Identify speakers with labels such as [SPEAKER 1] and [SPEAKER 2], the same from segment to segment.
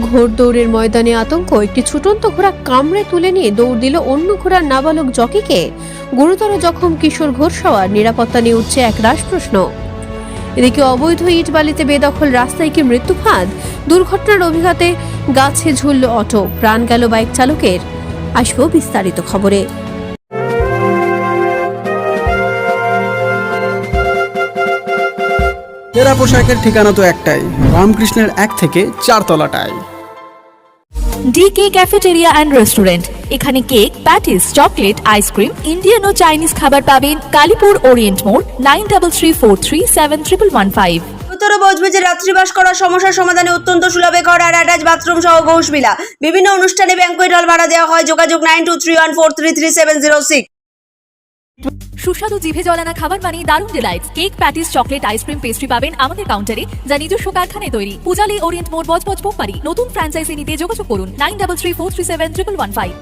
[SPEAKER 1] ঘোড়দৌড়ের ময়দানে আতঙ্ক। একটি ছুটন্ত ঘোড়া কামড়ে তুলে নিয়ে দৌড় দিল অন্য ঘোড়ার নাবালক জকিকে। গুরুতর জখম কিশোর ঘোড়সওয়ার। নিরাপত্তা নিয়ে উঠছে একরাশ প্রশ্ন। এদিকে অবৈধ ইট বালিতে বেদখল রাস্তায় কি মৃত্যু ফাঁদ? দুর্ঘটনার অভিঘাতে গাছে ঝুলল অটো, প্রাণ গেল বাইক চালকের। আসবো বিস্তারিত খবরে।
[SPEAKER 2] টেরা পোশাকের ঠিকানা তো একটাই, রামকৃষ্ণের 1 থেকে 4 তলাটায়।
[SPEAKER 3] DK cafeteria and restaurant. এখানে cake, patties, chocolate, ice cream, Indian ও চাইনিজ খাবার পাবেন। কালীপুর ওরিয়েন্ট মোড়, 9334371115।
[SPEAKER 4] উত্তর বজবজে রাত্রিবাস করার সমস্যার সমাধানে অত্যন্ত সুলভে ঘর আর অ্যাটাচ বাথরুম সহ ঘোষবিলা। বিভিন্ন অনুষ্ঠানে ব্যাংকুয়েট হল ভাড়া দেওয়া হয়। যোগাযোগ 9231433706।
[SPEAKER 3] সুস্বাদু জিভে জলানা খাবার মানে দারুণ delights. Cake, patties, chocolate, ice cream, pastry পাবেন আমাদের কাউন্টারে, যা নিজস্ব কারখানায় তৈরি। পূজালী ওরিয়েন্ট মোড়, বজবজ পোকপাড়ি। নতুন ফ্র্যাঞ্চাইজি নিতে যোগাযোগ করুন 9334371115।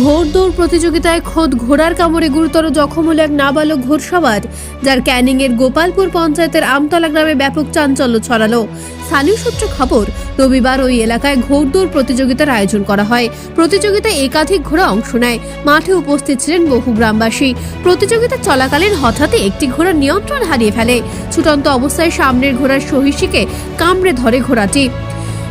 [SPEAKER 1] ঘোড়দৌড় প্রতিযোগিতায় খোদ ঘোড়ার কামড়ে গুরুতর জখম হল এক নাবালক ঘোড়সওয়ার, যার ক্যানিং এর গোপালপুর পঞ্চায়েতের আমতলা গ্রামে ব্যাপক চাঞ্চল্য ছড়ালো। স্থানীয় সূত্রে খবর, রবিবার ওই এলাকায় ঘোড়দৌড় প্রতিযোগিতার আয়োজন করা হয়। প্রতিযোগিতায় একাধিক ঘোড়া অংশ নেয়। মাঠে উপস্থিত ছিলেন বহু গ্রামবাসী। প্রতিযোগিতা চলাকালীন হঠাৎই একটি ঘোড়া নিয়ন্ত্রণ হারিয়ে ফেলে। ছুটন্ত অবস্থায় সামনের ঘোড়ার সহিষ্ণুকে কামড়ে ধরে ঘোড়াটি।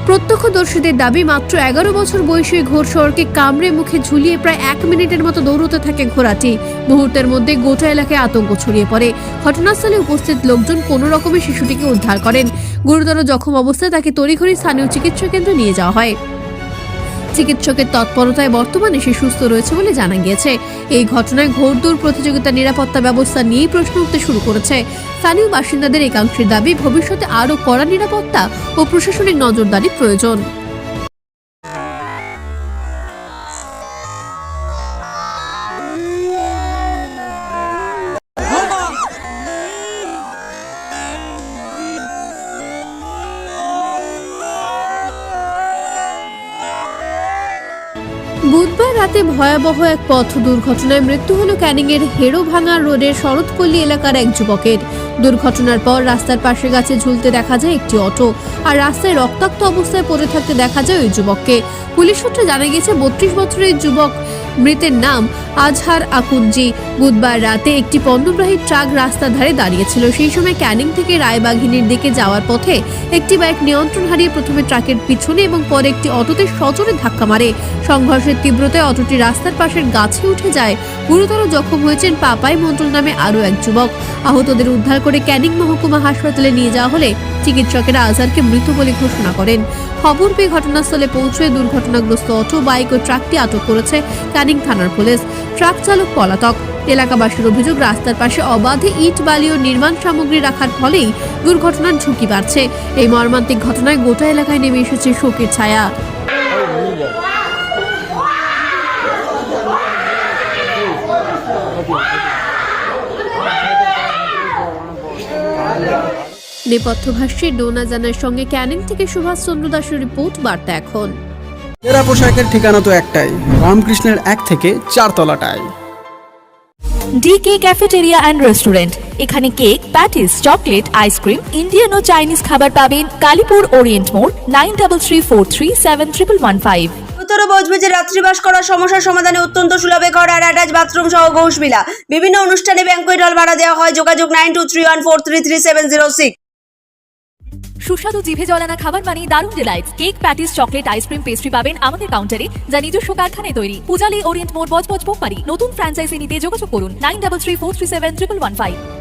[SPEAKER 1] প্রত্যক্ষদর্শীদের দাবি, মাত্র 11 বছর বয়সী ঘোড়সওয়ারকে কামড়ে মুখে ঝুলিয়ে প্রায় 1 মিনিটের মতো দৌড়তে থাকে ঘোড়াটি। মুহূর্তের মধ্যে গোটা এলাকায় আতঙ্ক ছড়িয়ে পড়ে। ঘটনাস্থলে উপস্থিত লোকজন কোনো রকমে শিশুটিকে উদ্ধার করেন। গুরুতর জখম অবস্থায় তাকে তড়িঘড়ি স্থানীয় চিকিৎসা কেন্দ্রে নিয়ে যাওয়া হয়। চিকিৎসকের তৎপরতায় বর্তমানে সে সুস্থ রয়েছে বলে জানা গিয়েছে। এই ঘটনায় ঘোড়দৌড় প্রতিযোগিতার নিরাপত্তা ব্যবস্থা নিয়েই প্রশ্ন উঠতে শুরু করেছে। স্থানীয় বাসিন্দাদের একাংশের দাবি, ভবিষ্যতে আরও কড়া নিরাপত্তা ও প্রশাসনিক নজরদারি প্রয়োজন। বুধবার রাতে ভয়াবহ এক পথ দুর্ঘটনায় মৃত্যু হল ক্যানিং এর হেড়োভাঙা রোডের শরৎপল্লী এলাকার এক যুবকের। দুর্ঘটনার পর রাস্তার পাশে গাছে ঝুলতে দেখা যায় একটি অটো, আর রাস্তায় রক্তাক্ত অবস্থায় পড়ে থাকতে দেখা যায় ওই যুবককে। পুলিশ সূত্রে জানা গেছে, 32 বছরের যুবক মৃতের নাম আজহার আকুঞ্জি। বুধবার রাতে একটি পণ্যবাহী ট্রাক রাস্তার ধারে দাঁড়িয়েছিল। সেই সময় ক্যানিং থেকে রায়বাঘিনীর দিকে যাওয়ার পথে একটি বাইক নিয়ন্ত্রণ হারিয়ে প্রথমে ট্রাকের পিছনে এবং পরে একটি অটোতে সজোরে ধাক্কা মারে। সংঘর্ষের তীব্রতায় অটোটি রাস্তার পাশের গাছে উঠে যায়। গুরুতর জখম হয়েছেন পাপাই মণ্ডল নামে আরও এক যুবক। আহতদের উদ্ধার করে ক্যানিং মহকুমা হাসপাতালে নিয়ে যাওয়া হলে চিকিৎসকেরা আজহারকে মৃত বলে ঘোষণা করেন। খবর পেয়ে ঘটনাস্থলে পৌঁছে দুর্ঘটনাগ্রস্ত অটো, বাইক ও ট্রাকটি আটক করেছে ক্যানিং থানার পুলিশ। ট্রাক চালক পলাতক। এলাকাবাসীর অভিযোগ, রাস্তার পাশে অবাধে ইট, বালি ও নির্মাণ সামগ্রী রাখার ফলেই দুর্ঘটনার ঝুঁকি বাড়ছে। এই মর্মান্তিক ঘটনায় গোটা এলাকায় নেমে এসেছে শোকের ছায়া। নেপথ্য ভাষ্যে ডোনা জানার সঙ্গে ক্যানিং থেকে সুভাষ চন্দ্র দাসের রিপোর্ট, বার্তা এখন।
[SPEAKER 2] টেরা পোশাকের ঠিকানা তো একটাই, রামকৃষ্ণের 1 থেকে 4 তলাটায়।
[SPEAKER 3] DK cafeteria and restaurant. এখানে cake, patties, chocolate, ice cream, Indian ও চাইনিজ খাবার পাবেন। কালীপুর ওরিয়েন্ট মোড়, 9334371115।
[SPEAKER 4] উত্তর বজবজে রাত্রিবাস করার সমস্যার সমাধানে অত্যন্ত সুলভে ঘর আর অ্যাটাচ বাথরুম সহ ঘোষবিলা। বিভিন্ন অনুষ্ঠানে ব্যাংকুয়েট হল ভাড়া দেওয়া হয়। যোগাযোগ 9231433706।
[SPEAKER 3] সুস্বাদু জিভে জলানা খাবার মানে দারুণ delights. Cake, patties, chocolate, ice cream, pastry পাবেন আমাদের কাউন্টারে, যা নিজস্ব কারখানায় তৈরি। পূজালী ওরিয়েন্ট মোড়, বজবজ পোকপাড়ি। নতুন ফ্র্যাঞ্চাইজি নিতে যোগাযোগ করুন 9334371115।